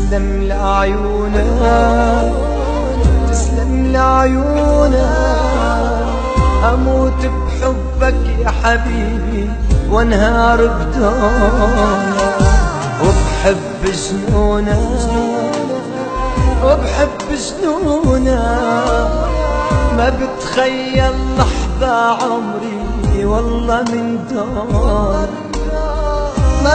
تسلم لعيونك تسلم لعيونك، أموت بحبك يا حبيبي وانهار بدونك، وبحب جنونك وبحب جنونك، ما بتخيل لحظة عمري والله من دونك، ما